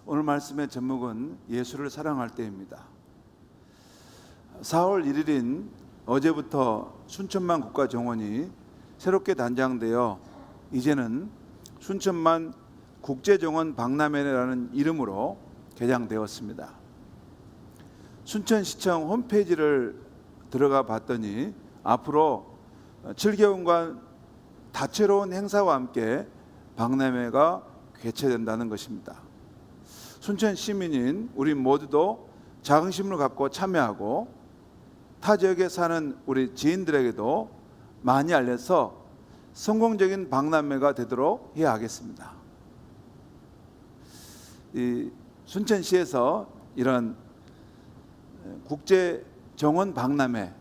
오늘 말씀의 제목은 예수를 사랑할 때입니다. 4월 1일인 어제부터 순천만 국가정원이 새롭게 단장되어 이제는 순천만 국제정원 박람회라는 이름으로 개장되었습니다. 순천시청 홈페이지를 들어가 봤더니 앞으로 7개월간 다채로운 행사와 함께 박람회가 개최된다는 것입니다. 순천 시민인 우리 모두도 자긍심을 갖고 참여하고 타 지역에 사는 우리 지인들에게도 많이 알려서 성공적인 박람회가 되도록 해야 하겠습니다. 이 순천시에서 이런 국제 정원 박람회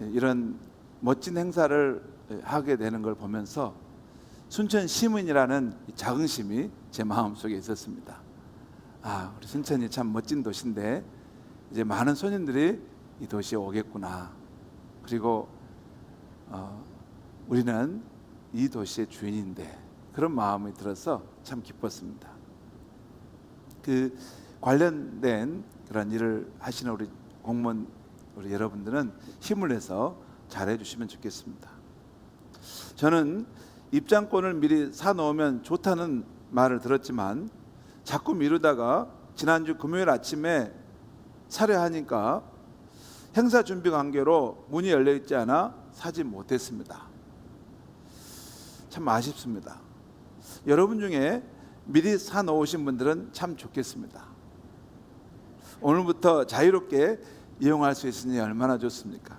이런 멋진 행사를 하게 되는 걸 보면서 순천 시민이라는 자긍심이 제 마음속에 있었습니다. 우리 순천이 참 멋진 도시인데 이제 많은 손님들이 이 도시에 오겠구나. 그리고 우리는 이 도시의 주인인데 그런 마음이 들어서 참 기뻤습니다. 그 관련된 그런 일을 하시는 우리 공무원 우리 여러분들은 힘을 내서 잘해 주시면 좋겠습니다. 저는 입장권을 미리 사놓으면 좋다는 말을 들었지만 자꾸 미루다가 지난주 금요일 아침에 사려 하니까 행사 준비 관계로 문이 열려 있지 않아 사지 못했습니다. 참 아쉽습니다. 여러분 중에 미리 사놓으신 분들은 참 좋겠습니다. 오늘부터 자유롭게 이용할 수 있으니 얼마나 좋습니까?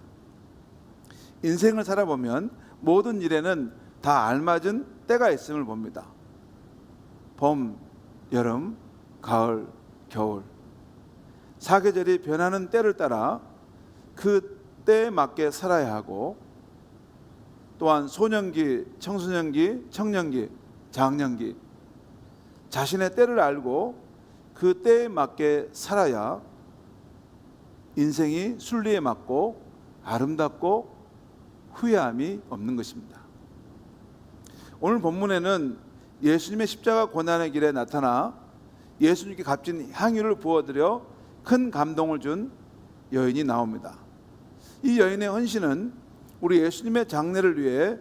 인생을 살아보면 모든 일에는 다 알맞은 때가 있음을 봅니다. 봄, 여름, 가을, 겨울 사계절이 변하는 때를 따라 그 때에 맞게 살아야 하고 또한 소년기, 청소년기, 청년기, 장년기 자신의 때를 알고 그 때에 맞게 살아야 인생이 순리에 맞고 아름답고 후회함이 없는 것입니다. 오늘 본문에는 예수님의 십자가 고난의 길에 나타나 예수님께 값진 향유를 부어드려 큰 감동을 준 여인이 나옵니다. 이 여인의 헌신은 우리 예수님의 장례를 위해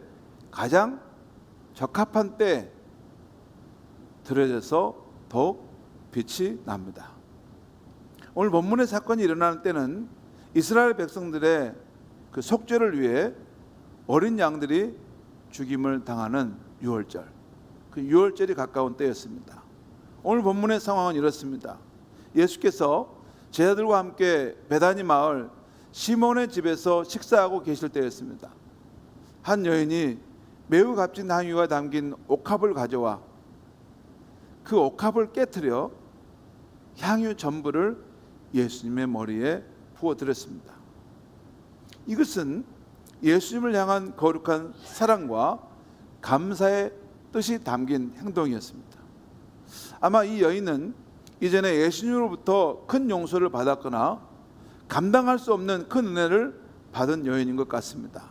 가장 적합한 때에 드려져서 더욱 빛이 납니다. 오늘 본문의 사건이 일어나는 때는 이스라엘 백성들의 그 속죄를 위해 어린 양들이 죽임을 당하는 유월절, 그 유월절이 가까운 때였습니다. 오늘 본문의 상황은 이렇습니다. 예수께서 제자들과 함께 베다니 마을 시몬의 집에서 식사하고 계실 때였습니다. 한 여인이 매우 값진 향유가 담긴 옥합을 가져와 그 옥합을 깨트려 향유 전부를 예수님의 머리에 부어드렸습니다. 이것은 예수님을 향한 거룩한 사랑과 감사의 뜻이 담긴 행동이었습니다. 아마 이 여인은 이전에 예수님으로부터 큰 용서를 받았거나 감당할 수 없는 큰 은혜를 받은 여인인 것 같습니다.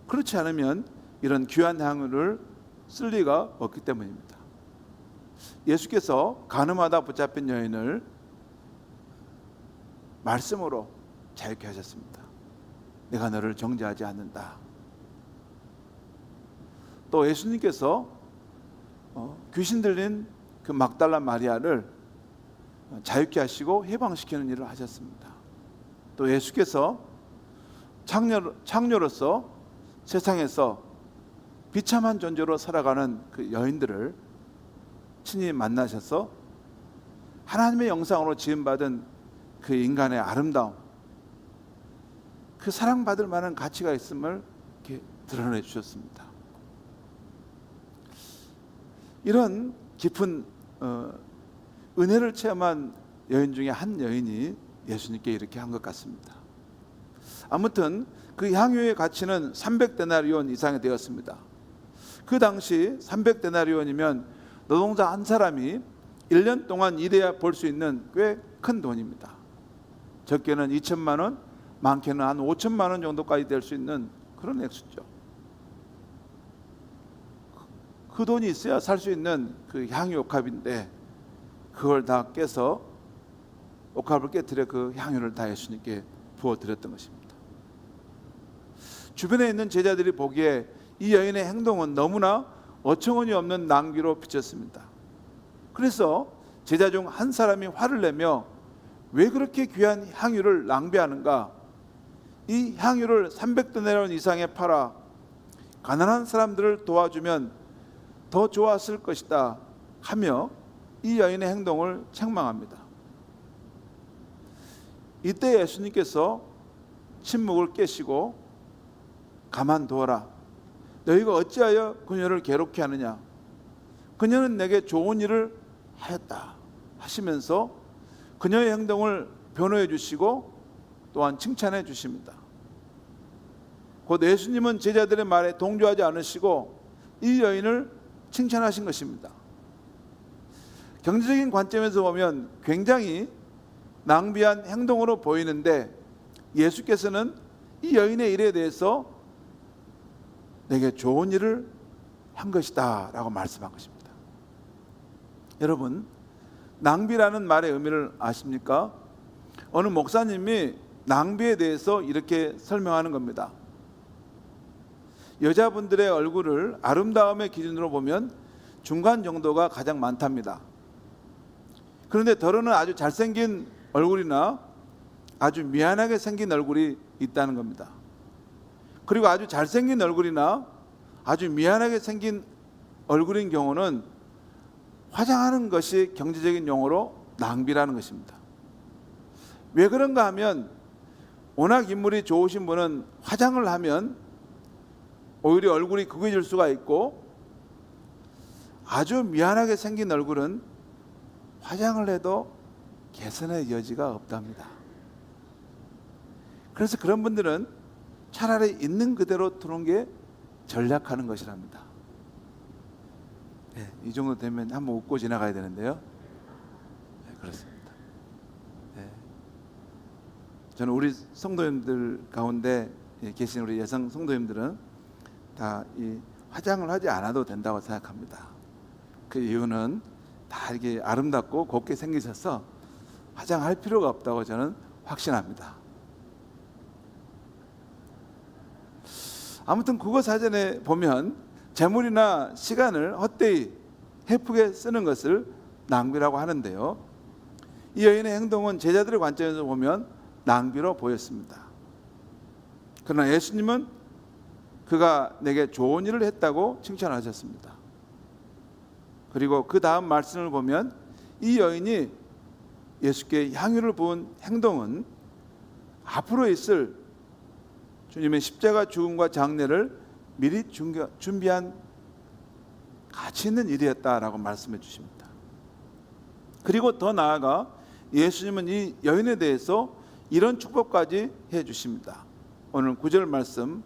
그렇지 않으면 이런 귀한 향유를 쓸 리가 없기 때문입니다. 예수께서 간음하다 붙잡힌 여인을 말씀으로 자유케 하셨습니다. 내가 너를 정죄하지 않는다. 또 예수님께서 귀신 들린 그 막달라 마리아를 자유케 하시고 해방시키는 일을 하셨습니다. 또 예수께서 창녀로서 세상에서 비참한 존재로 살아가는 그 여인들을 친히 만나셔서 하나님의 영상으로 지음받은 그 인간의 아름다움, 그 사랑받을 만한 가치가 있음을 이렇게 드러내 주셨습니다. 이런 깊은 은혜를 체험한 여인 중에 한 여인이 예수님께 이렇게 한 것 같습니다. 아무튼 그 향유의 가치는 300데나리온 이상이 되었습니다. 그 당시 300데나리온이면 노동자 한 사람이 1년 동안 일해야 벌 수 있는 꽤 큰 돈입니다. 적게는 2천만 원, 많게는 한 5천만 원 정도까지 될 수 있는 그런 액수죠. 그 돈이 있어야 살 수 있는 그 향유 옥합인데 그걸 다 깨서 옥합을 깨뜨려 그 향유를 다 예수님께 부어드렸던 것입니다. 주변에 있는 제자들이 보기에 이 여인의 행동은 너무나 어처구니 없는 낭비로 비쳤습니다. 그래서 제자 중 한 사람이 화를 내며 왜 그렇게 귀한 향유를 낭비하는가? 이 향유를 300데나리온 이상에 팔아 가난한 사람들을 도와주면 더 좋았을 것이다 하며 이 여인의 행동을 책망합니다. 이때 예수님께서 침묵을 깨시고 가만두어라. 너희가 어찌하여 그녀를 괴롭게 하느냐? 그녀는 내게 좋은 일을 하였다 하시면서 그녀의 행동을 변호해 주시고 또한 칭찬해 주십니다. 곧 예수님은 제자들의 말에 동조하지 않으시고 이 여인을 칭찬하신 것입니다. 경제적인 관점에서 보면 굉장히 낭비한 행동으로 보이는데 예수께서는 이 여인의 일에 대해서 내게 좋은 일을 한 것이다 라고 말씀한 것입니다. 여러분, 낭비라는 말의 의미를 아십니까? 어느 목사님이 낭비에 대해서 이렇게 설명하는 겁니다. 여자분들의 얼굴을 아름다움의 기준으로 보면 중간 정도가 가장 많답니다. 그런데 더러는 아주 잘생긴 얼굴이나 아주 미안하게 생긴 얼굴이 있다는 겁니다. 그리고 아주 잘생긴 얼굴이나 아주 미안하게 생긴 얼굴인 경우는 화장하는 것이 경제적인 용어로 낭비라는 것입니다. 왜 그런가 하면 워낙 인물이 좋으신 분은 화장을 하면 오히려 얼굴이 구겨질 수가 있고 아주 미안하게 생긴 얼굴은 화장을 해도 개선의 여지가 없답니다. 그래서 그런 분들은 차라리 있는 그대로 두는 게 전략하는 것이랍니다. 네, 이 정도 되면 한번 웃고 지나가야 되는데요. 네, 그렇습니다. 네. 저는 우리 성도님들 가운데 계신 우리 여성 성도님들은 다 이 화장을 하지 않아도 된다고 생각합니다. 그 이유는 다 이렇게 아름답고 곱게 생기셔서 화장할 필요가 없다고 저는 확신합니다. 아무튼 국어사전에 보면 재물이나 시간을 헛되이 헤프게 쓰는 것을 낭비라고 하는데요. 이 여인의 행동은 제자들의 관점에서 보면 낭비로 보였습니다. 그러나 예수님은 그가 내게 좋은 일을 했다고 칭찬하셨습니다. 그리고 그 다음 말씀을 보면 이 여인이 예수께 향유를 부은 행동은 앞으로 있을 주님의 십자가 죽음과 장례를 미리 준비한 가치 있는 일이었다라고 말씀해 주십니다. 그리고 더 나아가 예수님은 이 여인에 대해서 이런 축복까지 해 주십니다. 오늘 9절 말씀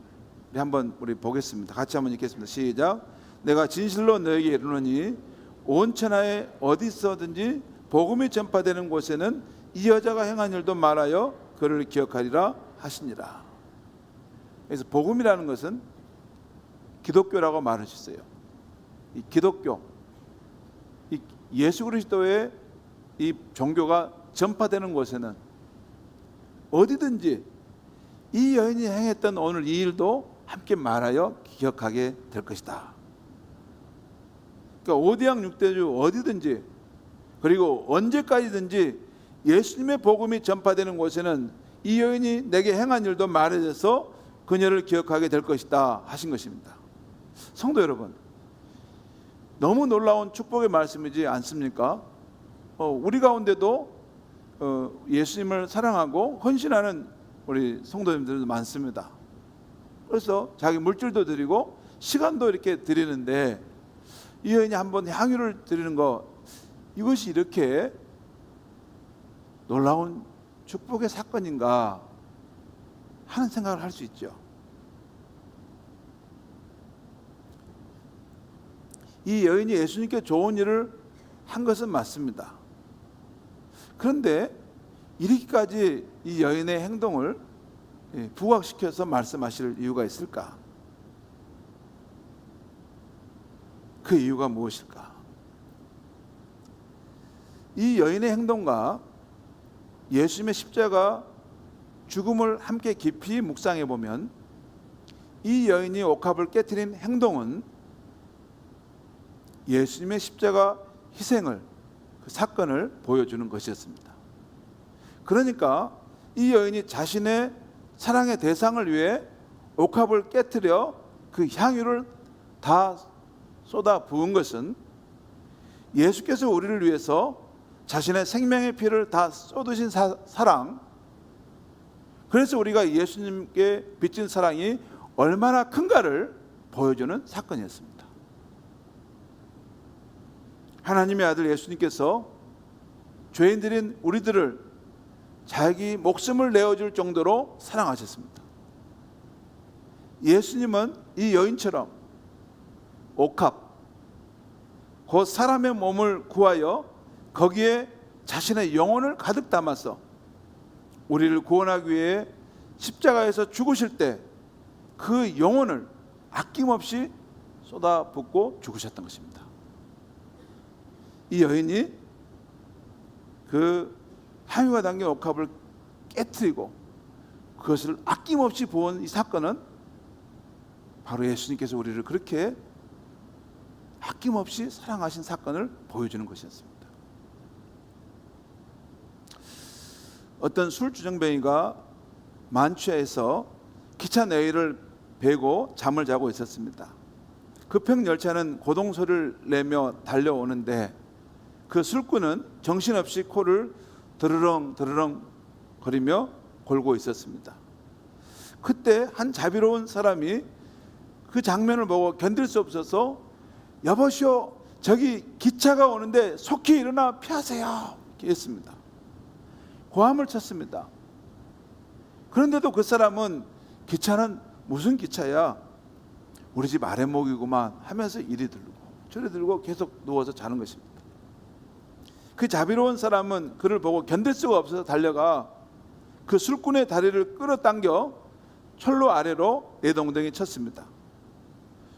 한번 우리 보겠습니다. 같이 한번 읽겠습니다. 시작. 내가 진실로 너에게 이르노니 온 천하에 어디서든지 복음이 전파되는 곳에는 이 여자가 행한 일도 말하여 그를 기억하리라 하시니라. 그래서 복음이라는 것은 기독교라고 말하셨어요. 이 기독교, 이 예수 그리스도의 이 종교가 전파되는 곳에는 어디든지 이 여인이 행했던 오늘 이 일도 함께 말하여 기억하게 될 것이다. 그러니까 오대양 육대주 어디든지 그리고 언제까지든지 예수님의 복음이 전파되는 곳에는 이 여인이 내게 행한 일도 말해져서 그녀를 기억하게 될 것이다 하신 것입니다. 성도 여러분, 너무 놀라운 축복의 말씀이지 않습니까? 우리 가운데도 예수님을 사랑하고 헌신하는 우리 성도님들도 많습니다. 그래서 자기 물질도 드리고 시간도 이렇게 드리는데 이 여인이 한번 향유를 드리는 것, 이것이 이렇게 놀라운 축복의 사건인가 하는 생각을 할 수 있죠. 이 여인이 예수님께 좋은 일을 한 것은 맞습니다. 그런데 이렇게까지 이 여인의 행동을 부각시켜서 말씀하실 이유가 있을까? 그 이유가 무엇일까? 이 여인의 행동과 예수님의 십자가 죽음을 함께 깊이 묵상해 보면 이 여인이 옥합을 깨뜨린 행동은 예수님의 십자가 희생을, 그 사건을 보여주는 것이었습니다. 그러니까 이 여인이 자신의 사랑의 대상을 위해 옥합을 깨뜨려 그 향유를 다 쏟아 부은 것은 예수께서 우리를 위해서 자신의 생명의 피를 다 쏟으신 사랑, 그래서 우리가 예수님께 빚진 사랑이 얼마나 큰가를 보여주는 사건이었습니다. 하나님의 아들 예수님께서 죄인들인 우리들을 자기 목숨을 내어줄 정도로 사랑하셨습니다. 예수님은 이 여인처럼 옥합, 곧 사람의 몸을 구하여 거기에 자신의 영혼을 가득 담아서 우리를 구원하기 위해 십자가에서 죽으실 때 그 영혼을 아낌없이 쏟아붓고 죽으셨던 것입니다. 이 여인이 그 향유가 담긴 옥합을 깨뜨리고 그것을 아낌없이 부은 이 사건은 바로 예수님께서 우리를 그렇게 아낌없이 사랑하신 사건을 보여주는 것이었습니다. 어떤 술주정뱅이가 만취해서 기차 내의를 베고 잠을 자고 있었습니다. 급행 열차는 고동 소리를 내며 달려오는데 그 술꾼은 정신없이 코를 드르렁 드르렁 거리며 골고 있었습니다. 그때 한 자비로운 사람이 그 장면을 보고 견딜 수 없어서 여보시오, 저기 기차가 오는데 속히 일어나 피하세요 이렇게 했습니다. 고함을 쳤습니다. 그런데도 그 사람은 기차는 무슨 기차야, 우리 집 아랫목이구만 하면서 이리 들고 저리 들고 계속 누워서 자는 것입니다. 그 자비로운 사람은 그를 보고 견딜 수가 없어서 달려가 그 술꾼의 다리를 끌어당겨 철로 아래로 내동댕이 쳤습니다.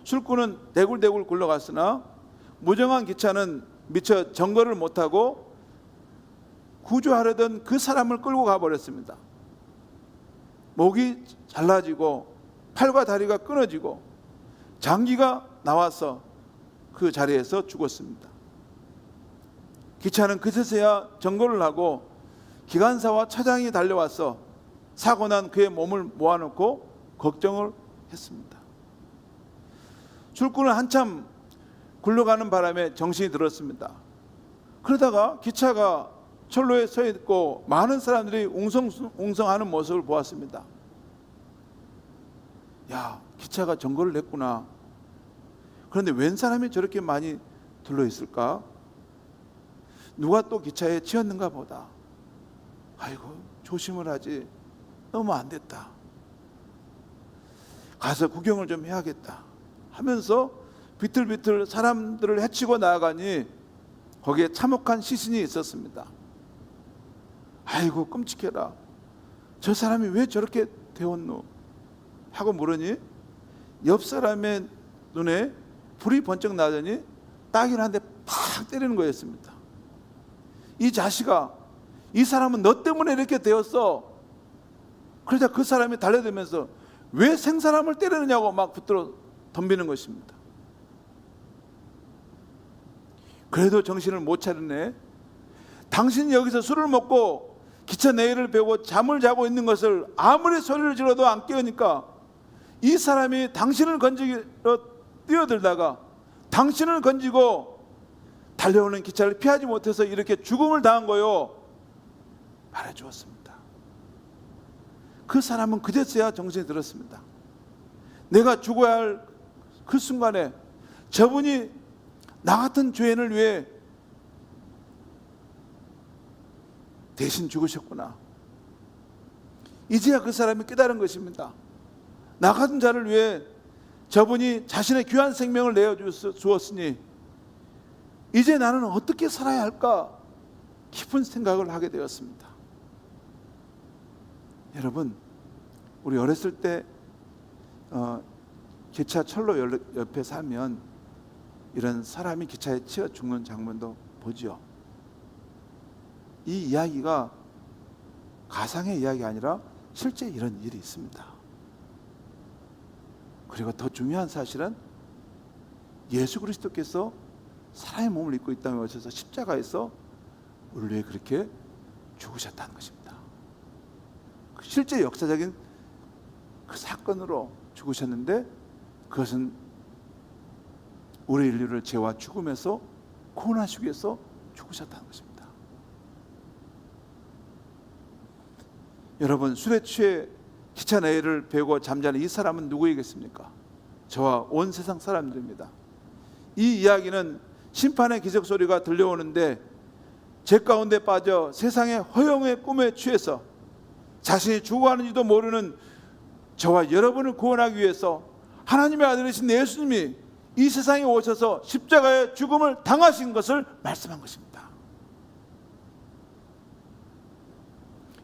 술꾼은 대굴대굴 굴러갔으나 무정한 기차는 미처 정거를 못하고 구조하려던 그 사람을 끌고 가버렸습니다. 목이 잘라지고 팔과 다리가 끊어지고 장기가 나와서 그 자리에서 죽었습니다. 기차는 그새서야 정거를 하고 기관사와 차장이 달려와서 사고 난 그의 몸을 모아놓고 걱정을 했습니다. 술꾼은 한참 굴러가는 바람에 정신이 들었습니다. 그러다가 기차가 철로에 서 있고 많은 사람들이 웅성웅성하는 모습을 보았습니다. 야, 기차가 정거를 했구나. 그런데 웬 사람이 저렇게 많이 둘러있을까? 누가 또 기차에 치였는가 보다. 아이고, 조심을 하지. 너무 안 됐다. 가서 구경을 좀 해야겠다 하면서 비틀비틀 사람들을 헤치고 나아가니 거기에 참혹한 시신이 있었습니다. 아이고, 끔찍해라. 저 사람이 왜 저렇게 되었노? 하고 물으니 옆 사람의 눈에 불이 번쩍 나더니 따귀를 한 대 팍 때리는 거였습니다. 이 자식아, 이 사람은 너 때문에 이렇게 되었어. 그러자 그 사람이 달려들면서 왜 생사람을 때리느냐고 막 붙들어 덤비는 것입니다. 그래도 정신을 못 차리네. 당신이 여기서 술을 먹고 기차 내의를 베고 잠을 자고 있는 것을 아무리 소리를 질러도 안 깨우니까 이 사람이 당신을 건지러 뛰어들다가 당신을 건지고 달려오는 기차를 피하지 못해서 이렇게 죽음을 당한 거요 말해 주었습니다. 그 사람은 그제서야 정신이 들었습니다. 내가 죽어야 할 그 순간에 저분이 나 같은 죄인을 위해 대신 죽으셨구나. 이제야 그 사람이 깨달은 것입니다. 나 같은 자를 위해 저분이 자신의 귀한 생명을 내어주었으니 이제 나는 어떻게 살아야 할까 깊은 생각을 하게 되었습니다. 여러분, 우리 어렸을 때 기차 철로 옆에 살면 이런 사람이 기차에 치여 죽는 장면도 보죠. 이 이야기가 가상의 이야기가 아니라 실제 이런 일이 있습니다. 그리고 더 중요한 사실은 예수 그리스도께서 사람의 몸을 입고 이 땅에 오셔서 십자가에서 우리를 위해 그렇게 죽으셨다는 것입니다. 실제 역사적인 그 사건으로 죽으셨는데 그것은 우리 인류를 죄와 죽음에서 구원하시기 위해서 죽으셨다는 것입니다. 여러분, 술에 취해 기차 내를 베고 잠자는 이 사람은 누구이겠습니까? 저와 온 세상 사람들입니다. 이 이야기는 심판의 기적 소리가 들려오는데 죄 가운데 빠져 세상의 허영의 꿈에 취해서 자신이 죽어가는지도 모르는 저와 여러분을 구원하기 위해서 하나님의 아들이신 예수님이 이 세상에 오셔서 십자가의 죽음을 당하신 것을 말씀한 것입니다.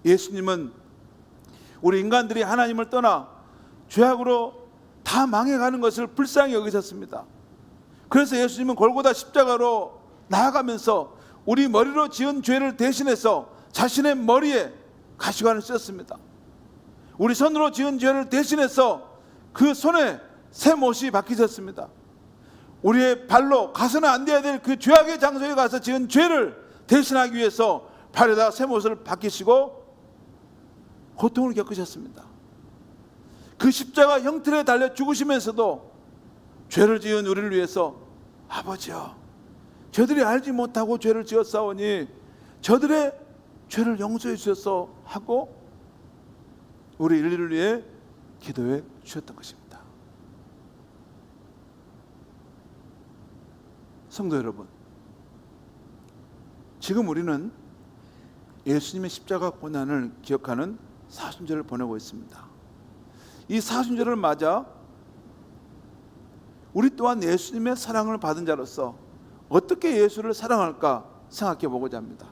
예수님은 우리 인간들이 하나님을 떠나 죄악으로 다 망해가는 것을 불쌍히 여기셨습니다. 그래서 예수님은 골고다 십자가로 나아가면서 우리 머리로 지은 죄를 대신해서 자신의 머리에 가시관을 쓰셨습니다. 우리 손으로 지은 죄를 대신해서 그 손에 새 못이 박히셨습니다. 우리의 발로 가서는 안 돼야 될 그 죄악의 장소에 가서 지은 죄를 대신하기 위해서 발에다 새 못을 박히시고 고통을 겪으셨습니다. 그 십자가 형틀에 달려 죽으시면서도 죄를 지은 우리를 위해서 아버지여, 저들이 알지 못하고 죄를 지었사오니 저들의 죄를 용서해 주셔서 하고 우리 인류를 위해 기도해 주셨던 것입니다. 성도 여러분, 지금 우리는 예수님의 십자가 고난을 기억하는 사순절을 보내고 있습니다. 이 사순절을 맞아 우리 또한 예수님의 사랑을 받은 자로서 어떻게 예수를 사랑할까 생각해 보고자 합니다.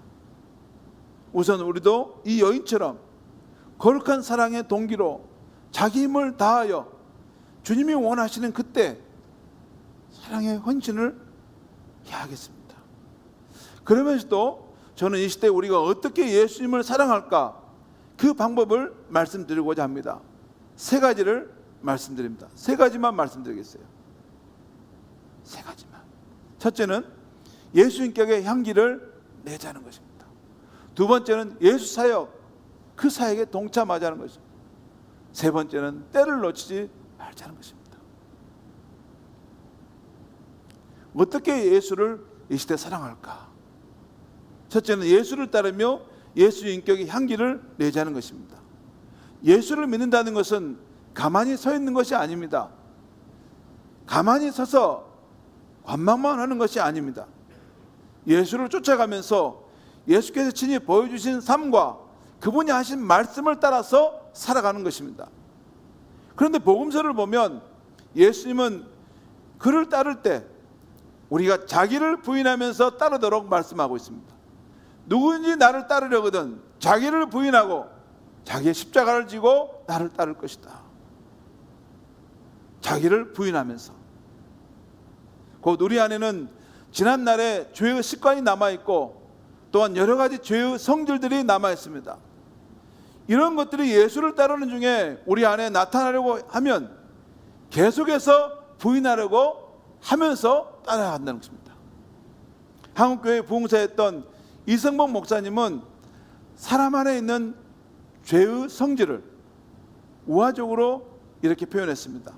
우선 우리도 이 여인처럼 거룩한 사랑의 동기로 자기 힘을 다하여 주님이 원하시는 그때 사랑의 헌신을 해야겠습니다. 그러면서도 저는 이 시대에 우리가 어떻게 예수님을 사랑할까 그 방법을 말씀드리고자 합니다. 세 가지를 말씀드립니다. 세 가지만 말씀드리겠어요. 세 가지만. 첫째는 예수 인격의 향기를 내자는 것입니다. 두 번째는 예수 사역, 그 사역에 동참하자는 것입니다. 세 번째는 때를 놓치지 말자는 것입니다. 어떻게 예수를 이 시대에 사랑할까? 첫째는 예수를 따르며 예수 인격의 향기를 내자는 것입니다. 예수를 믿는다는 것은 가만히 서 있는 것이 아닙니다. 가만히 서서 관망만 하는 것이 아닙니다. 예수를 쫓아가면서 예수께서 친히 보여주신 삶과 그분이 하신 말씀을 따라서 살아가는 것입니다. 그런데 복음서를 보면 예수님은 그를 따를 때 우리가 자기를 부인하면서 따르도록 말씀하고 있습니다. 누구든지 나를 따르려거든 자기를 부인하고 자기의 십자가를 지고 나를 따를 것이다. 자기를 부인하면서. 곧 우리 안에는 지난날의 죄의 습관이 남아있고 또한 여러 가지 죄의 성질들이 남아있습니다. 이런 것들이 예수를 따르는 중에 우리 안에 나타나려고 하면 계속해서 부인하려고 하면서 따라간다는 것입니다. 한국교회 부흥사였던 이성복 목사님은 사람 안에 있는 죄의 성질을 우화적으로 이렇게 표현했습니다.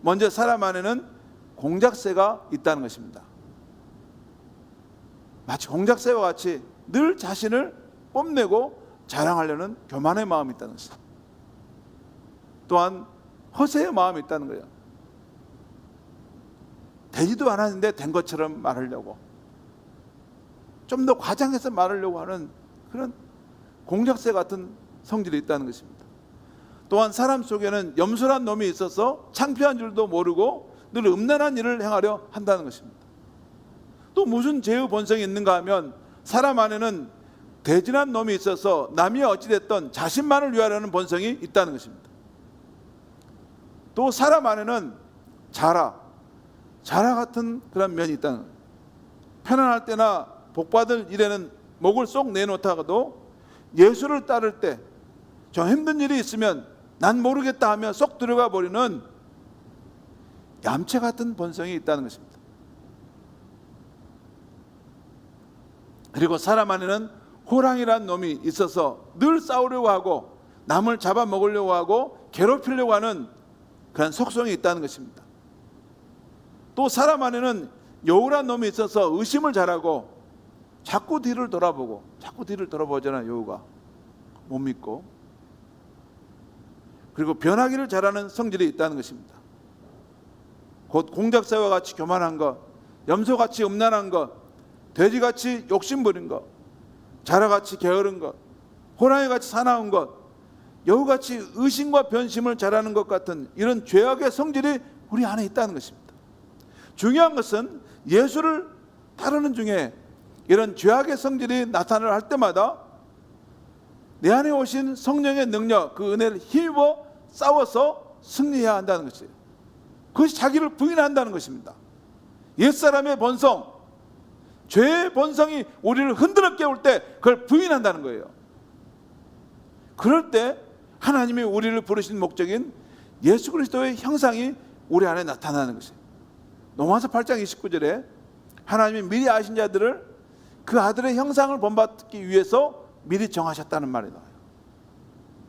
먼저 사람 안에는 공작새가 있다는 것입니다. 마치 공작새와 같이 늘 자신을 뽐내고 자랑하려는 교만의 마음이 있다는 것입니다. 또한 허세의 마음이 있다는 거예요. 되지도 않았는데 된 것처럼 말하려고, 좀 더 과장해서 말하려고 하는 그런 공작새 같은 성질이 있다는 것입니다. 또한 사람 속에는 염소란 놈이 있어서 창피한 줄도 모르고 늘 음란한 일을 행하려 한다는 것입니다. 또 무슨 죄의 본성이 있는가 하면 사람 안에는 대진한 놈이 있어서 남이 어찌됐든 자신만을 위하려는 본성이 있다는 것입니다. 또 사람 안에는 자라, 자라 같은 그런 면이 있다는 거예요. 편안할 때나 복받을 일에는 목을 쏙 내놓다가도 예수를 따를 때 좀 힘든 일이 있으면 난 모르겠다 하며 쏙 들어가 버리는 얌체 같은 본성이 있다는 것입니다. 그리고 사람 안에는 호랑이란 놈이 있어서 늘 싸우려고 하고 남을 잡아먹으려고 하고 괴롭히려고 하는 그런 속성이 있다는 것입니다. 또 사람 안에는 여우란 놈이 있어서 의심을 잘하고 자꾸 뒤를 돌아보잖아요. 여우가 못 믿고. 그리고 변하기를 잘하는 성질이 있다는 것입니다. 곧 공작새와 같이 교만한 것, 염소같이 음란한 것, 돼지같이 욕심부린 것, 자라같이 게으른 것, 호랑이같이 사나운 것, 여우같이 의심과 변심을 잘하는 것 같은 이런 죄악의 성질이 우리 안에 있다는 것입니다. 중요한 것은 예수를 따르는 중에 이런 죄악의 성질이 나타나려 할 때마다 내 안에 오신 성령의 능력, 그 은혜를 힘입어 싸워서 승리해야 한다는 것이에요. 그것이 자기를 부인한다는 것입니다. 옛사람의 본성, 죄의 본성이 우리를 흔들어 깨울 때 그걸 부인한다는 거예요. 그럴 때 하나님이 우리를 부르신 목적인 예수 그리스도의 형상이 우리 안에 나타나는 것이에요. 로마서 8장 29절에 하나님이 미리 아신 자들을 그 아들의 형상을 본받기 위해서 미리 정하셨다는 말이 나와요.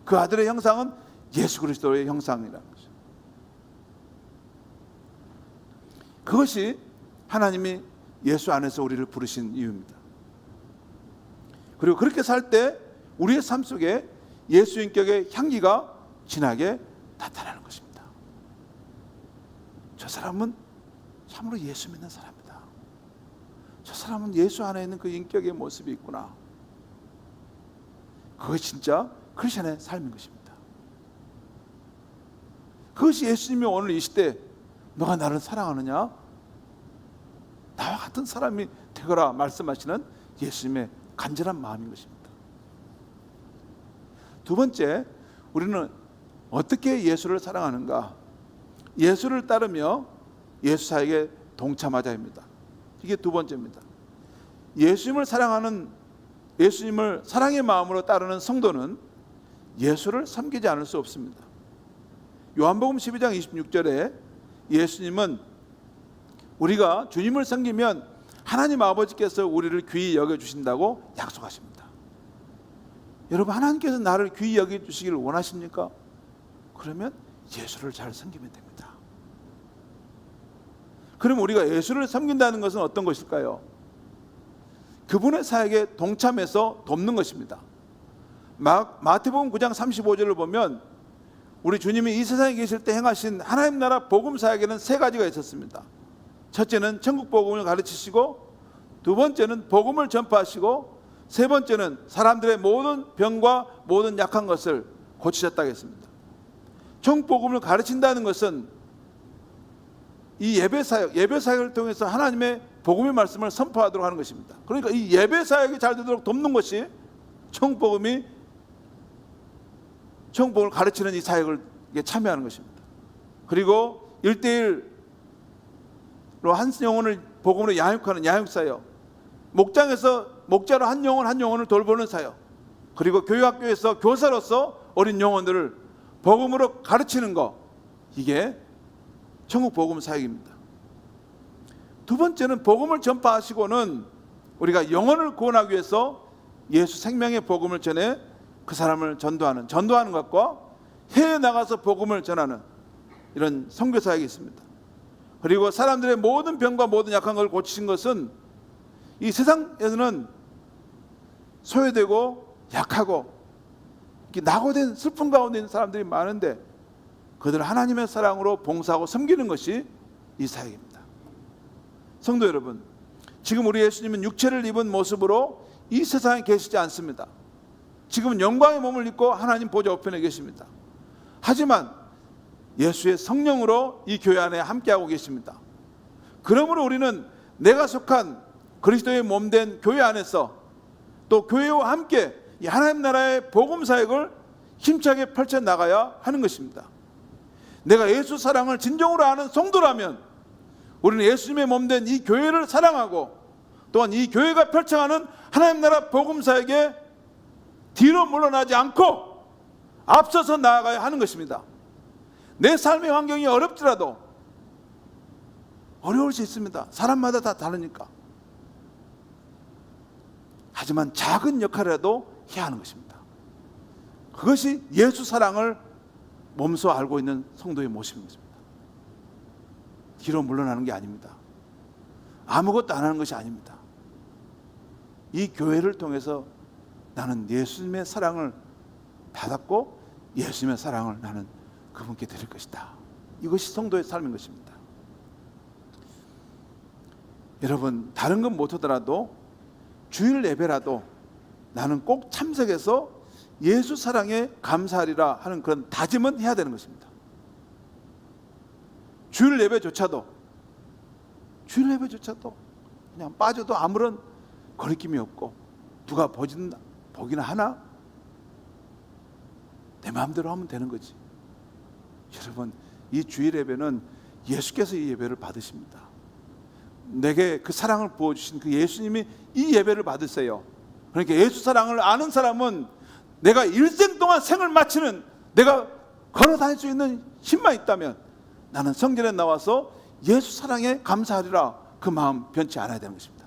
그 아들의 형상은 예수 그리스도의 형상이라는 것이죠. 그것이 하나님이 예수 안에서 우리를 부르신 이유입니다. 그리고 그렇게 살 때 우리의 삶 속에 예수 인격의 향기가 진하게 나타나는 것입니다. 저 사람은 참으로 예수 믿는 사람이다. 저 사람은 예수 안에 있는 그 인격의 모습이 있구나. 그것이 진짜 크리스천의 삶인 것입니다. 그것이 예수님이 오늘 이 시대 너가 나를 사랑하느냐? 나와 같은 사람이 되거라 말씀하시는 예수님의 간절한 마음인 것입니다. 두 번째, 우리는 어떻게 예수를 사랑하는가? 예수를 따르며 예수 사역에 동참하자입니다. 이게 두 번째입니다. 예수님을 사랑의 마음으로 따르는 성도는 예수를 섬기지 않을 수 없습니다. 요한복음 12장 26절에 예수님은 우리가 주님을 섬기면 하나님 아버지께서 우리를 귀히 여겨주신다고 약속하십니다. 여러분, 하나님께서 나를 귀히 여겨주시기를 원하십니까? 그러면 예수를 잘 섬기면 됩니다. 그럼 우리가 예수를 섬긴다는 것은 어떤 것일까요? 그분의 사역에 동참해서 돕는 것입니다. 마태복음 9장 35절을 보면 우리 주님이 이 세상에 계실 때 행하신 하나님 나라 복음 사역에는 세 가지가 있었습니다. 첫째는 천국 복음을 가르치시고, 두 번째는 복음을 전파하시고, 세 번째는 사람들의 모든 병과 모든 약한 것을 고치셨다고 했습니다. 천국 복음을 가르친다는 것은 이 예배 사역을 통해서 하나님의 복음의 말씀을 선포하도록 하는 것입니다. 그러니까 이 예배 사역이 잘 되도록 돕는 것이 천국 복음을 가르치는 이 사역을 참여하는 것입니다. 그리고 1대1로 한 영혼을 복음으로 양육하는 양육사역, 목자로 한 영혼을 돌보는 사역, 그리고 교육학교에서 교사로서 어린 영혼들을 복음으로 가르치는 것, 이게 천국 복음 사역입니다. 두 번째는 복음을 전파하시고는 우리가 영혼을 구원하기 위해서 예수 생명의 복음을 전해 그 사람을 전도하는 것과 해외에 나가서 복음을 전하는 이런 선교 사역이 있습니다. 그리고 사람들의 모든 병과 모든 약한 걸 고치신 것은 이 세상에서는 소외되고 약하고 낙오된 슬픔 가운데 있는 사람들이 많은데 그들을 하나님의 사랑으로 봉사하고 섬기는 것이 이 사역입니다. 성도 여러분, 지금 우리 예수님은 육체를 입은 모습으로 이 세상에 계시지 않습니다. 지금은 영광의 몸을 입고 하나님 보좌 우편에 계십니다. 하지만 예수의 성령으로 이 교회 안에 함께하고 계십니다. 그러므로 우리는 내가 속한 그리스도의 몸된 교회 안에서 또 교회와 함께 이 하나님 나라의 복음 사역을 힘차게 펼쳐나가야 하는 것입니다. 내가 예수 사랑을 진정으로 아는 성도라면 우리는 예수님의 몸된 이 교회를 사랑하고 또한 이 교회가 펼쳐가는 하나님 나라 복음사에게 뒤로 물러나지 않고 앞서서 나아가야 하는 것입니다. 내 삶의 환경이 어렵더라도, 어려울 수 있습니다. 사람마다 다 다르니까. 하지만 작은 역할이라도 해야 하는 것입니다. 그것이 예수 사랑을 몸소 알고 있는 성도의 모습인 것입니다. 뒤로 물러나는 게 아닙니다. 아무것도 안 하는 것이 아닙니다. 이 교회를 통해서 나는 예수님의 사랑을 받았고 예수님의 사랑을 나는 그분께 드릴 것이다. 이것이 성도의 삶인 것입니다. 여러분, 다른 건 못하더라도 주일 예배라도 나는 꼭 참석해서 예수 사랑에 감사하리라 하는 그런 다짐은 해야 되는 것입니다. 주일 예배조차도 그냥 빠져도 아무런 거리낌이 없고, 누가 보기나 하나? 내 마음대로 하면 되는 거지. 여러분, 이 주일 예배는 예수께서 이 예배를 받으십니다. 내게 그 사랑을 부어주신 그 예수님이 이 예배를 받으세요. 그러니까 예수 사랑을 아는 사람은 내가 일생 동안 생을 마치는, 내가 걸어 다닐 수 있는 힘만 있다면 나는 성전에 나와서 예수 사랑에 감사하리라, 그 마음 변치 않아야 되는 것입니다.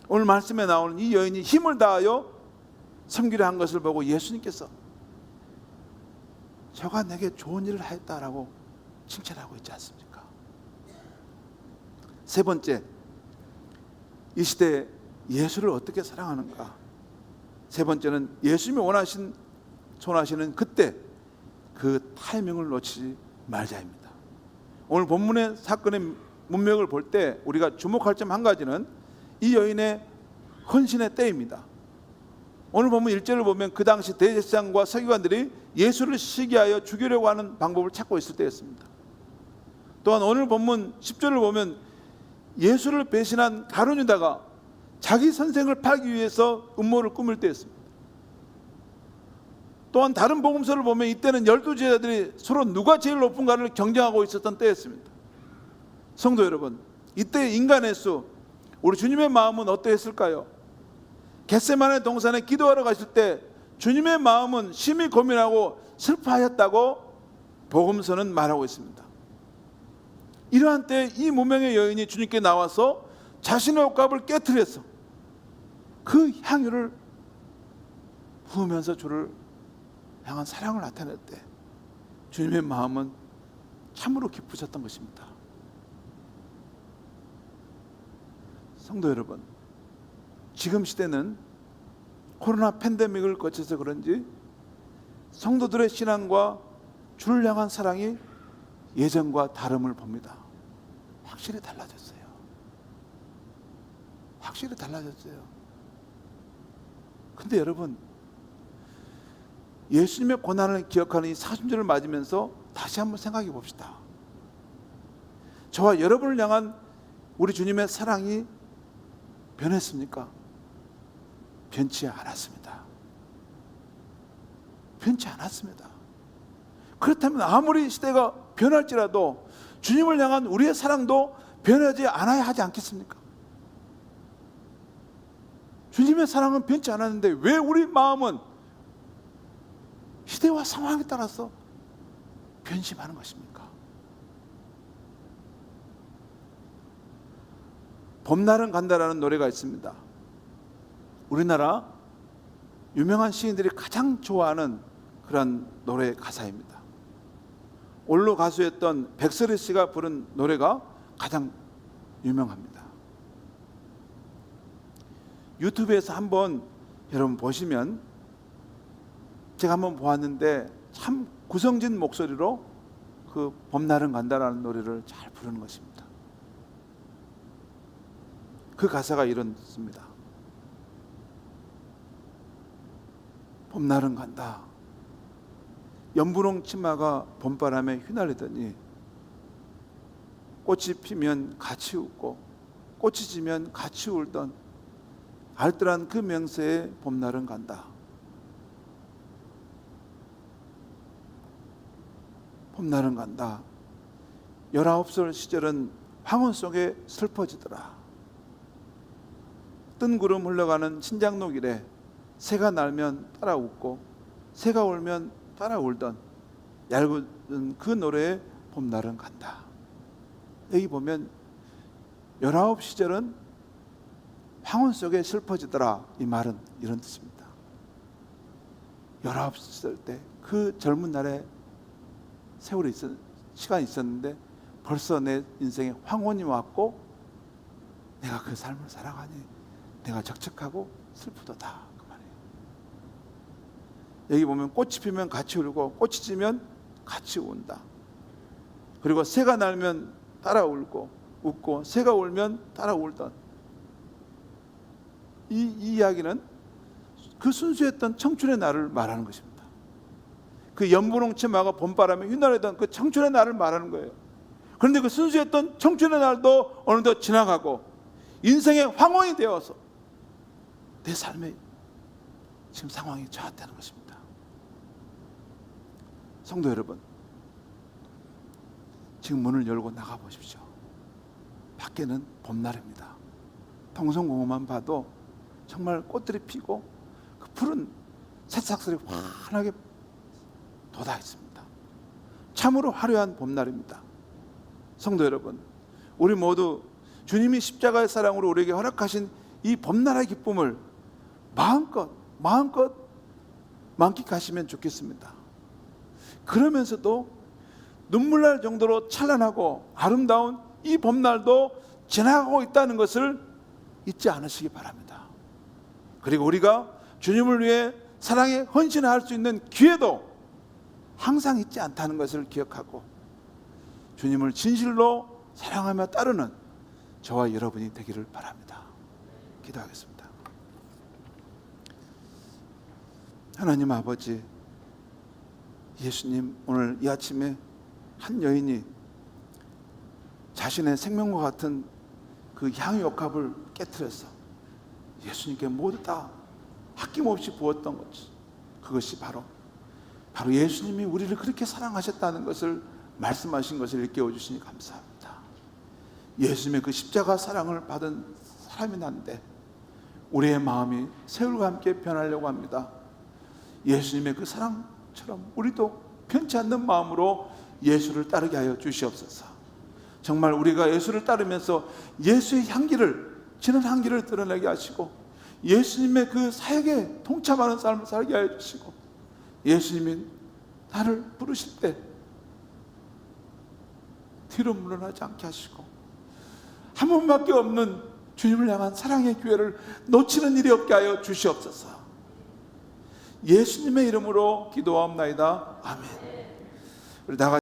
오늘 말씀에 나오는 이 여인이 힘을 다하여 섬기려 한 것을 보고 예수님께서 저가 내게 좋은 일을 하였다라고 칭찬하고 있지 않습니까? 세 번째, 이 시대에 예수를 어떻게 사랑하는가? 세 번째는 예수님이 원하시는 그때 그 타이밍을 놓치지 말자입니다. 오늘 본문의 사건의 문맥을 볼 때 우리가 주목할 점 한 가지는 이 여인의 헌신의 때입니다. 오늘 본문 1절을 보면 그 당시 대제사장과 서기관들이 예수를 시기하여 죽이려고 하는 방법을 찾고 있을 때였습니다. 또한 오늘 본문 10절을 보면 예수를 배신한 가룟 유다가 자기 선생을 팔기 위해서 음모를 꾸밀 때였습니다. 또한 다른 복음서를 보면 이때는 12제자들이 서로 누가 제일 높은가를 경쟁하고 있었던 때였습니다. 성도 여러분, 이때 인간의 수, 우리 주님의 마음은 어떠했을까요? 겟세마네 동산에 기도하러 가실 때 주님의 마음은 심히 고민하고 슬퍼하였다고 복음서는 말하고 있습니다. 이러한 때 이 무명의 여인이 주님께 나와서 자신의 옷값을 깨트려서 그 향유를 부으면서 주를 향한 사랑을 나타낼 때 주님의 마음은 참으로 기쁘셨던 것입니다. 성도 여러분, 지금 시대는 코로나 팬데믹을 거쳐서 그런지 성도들의 신앙과 주를 향한 사랑이 예전과 다름을 봅니다. 확실히 달라졌어요. 확실히 달라졌어요. 근데 여러분, 예수님의 고난을 기억하는 이 사순절을 맞으면서 다시 한번 생각해 봅시다. 저와 여러분을 향한 우리 주님의 사랑이 변했습니까? 변치 않았습니다. 변치 않았습니다. 그렇다면 아무리 시대가 변할지라도 주님을 향한 우리의 사랑도 변하지 않아야 하지 않겠습니까? 주님의 사랑은 변치 않았는데 왜 우리 마음은 시대와 상황에 따라서 변심하는 것입니까? 봄날은 간다라는 노래가 있습니다. 우리나라 유명한 시인들이 가장 좋아하는 그런 노래 가사입니다. 올로 가수였던 백설이 씨가 부른 노래가 가장 유명합니다. 유튜브에서 한번 여러분 보시면, 제가 한번 보았는데 참 구성진 목소리로 그 봄날은 간다라는 노래를 잘 부르는 것입니다. 그 가사가 이렇습니다. 봄날은 간다. 연분홍 치마가 봄바람에 휘날리더니 꽃이 피면 같이 웃고 꽃이 지면 같이 울던 알뜰한 그 명세에 봄날은 간다. 봄날은 간다. 19살 시절은 황혼 속에 슬퍼지더라. 뜬구름 흘러가는 신장로길에 새가 날면 따라 웃고 새가 울면 따라 울던 얇은 그 노래에 봄날은 간다. 여기 보면 19 시절은 황혼 속에 슬퍼지더라. 이 말은 이런 뜻입니다. 19살 때 그 젊은 날에 세월이 시간이 있었는데 벌써 내 인생에 황혼이 왔고 내가 그 삶을 살아가니 내가 적적하고 슬프도다. 그 말이에요. 여기 보면 꽃이 피면 같이 울고 꽃이 지면 같이 운다. 그리고 새가 날면 따라 울고 웃고 새가 울면 따라 울던 이 이야기는 그 순수했던 청춘의 날을 말하는 것입니다. 그 연분홍 치마가 봄바람에 휘날리던 그 청춘의 날을 말하는 거예요. 그런데 그 순수했던 청춘의 날도 어느덧 지나가고 인생의 황혼이 되어서 내 삶에 지금 상황이 처했다는 것입니다. 성도 여러분, 지금 문을 열고 나가 보십시오. 밖에는 봄날입니다. 동성공원만 봐도 정말 꽃들이 피고 그 푸른 새싹들이 환하게 돋아 있습니다. 참으로 화려한 봄날입니다. 성도 여러분, 우리 모두 주님이 십자가의 사랑으로 우리에게 허락하신 이 봄날의 기쁨을 마음껏 만끽하시면 좋겠습니다. 그러면서도 눈물 날 정도로 찬란하고 아름다운 이 봄날도 지나가고 있다는 것을 잊지 않으시기 바랍니다. 그리고 우리가 주님을 위해 사랑에 헌신할 수 있는 기회도 항상 있지 않다는 것을 기억하고 주님을 진실로 사랑하며 따르는 저와 여러분이 되기를 바랍니다. 기도하겠습니다. 하나님 아버지, 예수님, 오늘 이 아침에 한 여인이 자신의 생명과 같은 그 향유옥합을 깨트려서 예수님께 모두 다 아낌없이 부었던 것이, 그것이 바로 예수님이 우리를 그렇게 사랑하셨다는 것을 말씀하신 것을 일깨워 주시니 감사합니다. 예수님의 그 십자가 사랑을 받은 사람이 난데 우리의 마음이 세월과 함께 변하려고 합니다. 예수님의 그 사랑처럼 우리도 변치 않는 마음으로 예수를 따르게 하여 주시옵소서. 정말 우리가 예수를 따르면서 예수의 향기를, 진한 향기를 드러내게 하시고 예수님의 그 사역에 동참하는 삶을 살게 하여 주시고 예수님이 나를 부르실 때 뒤로 물러나지 않게 하시고 한 번밖에 없는 주님을 향한 사랑의 기회를 놓치는 일이 없게 하여 주시옵소서. 예수님의 이름으로 기도하옵나이다. 아멘. 우리 다 같이